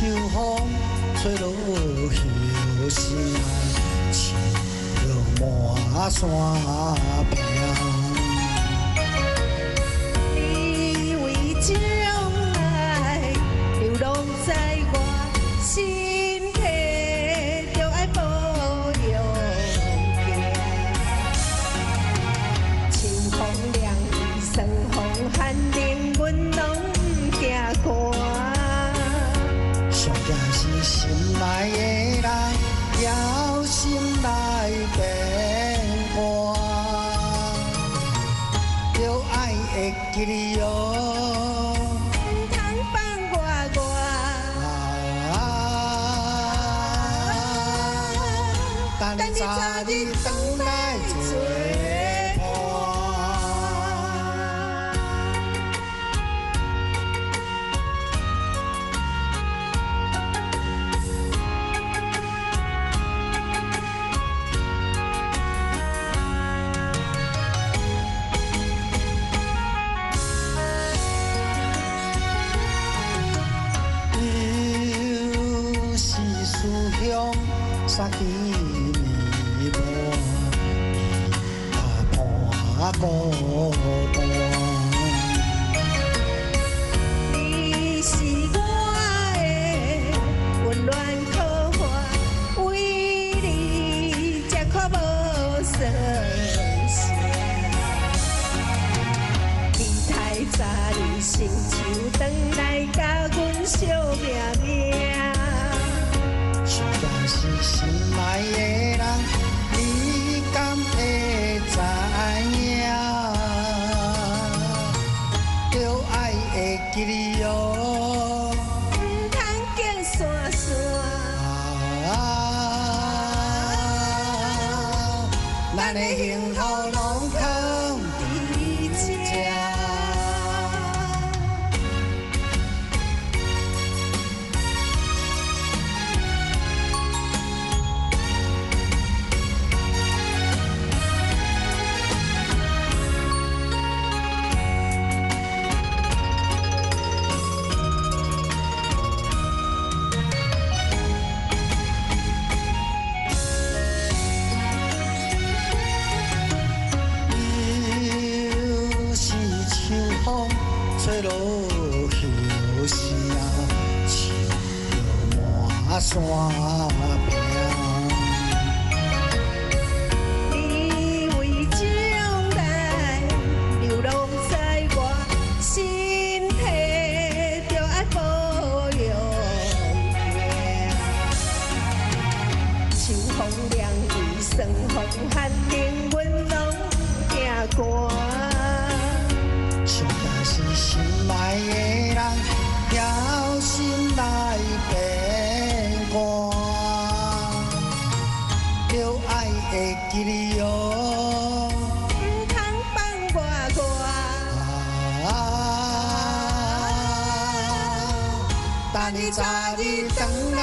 秋风吹落叶心内，树落满山平。你为将来流浪在我身体，就爱保佑行。清风凉意，霜风寒冷，阮拢不惊寒。上惊是心内的人，了心内变卦，着爱会记你哦。唔通放我。等你早日回来做伴。又是思乡三更暝半孤单。你是我的温暖靠岸，为你才可无算啥。你太早你成就回来，甲阮惜命命。上惊是心内的人，你敢会知影？着爱会记你哦。唔通见散散。咱的幸福拢藏伫这。又是秋风吹落叶声，树落满山平。你为将来流浪在我身体，就爱保佑行。秋风凉意，霜风寒冷，阮拢不惊寒。上惊是心内的人，了心内变卦，着爱会记你哦。唔通放我。等你早日回来。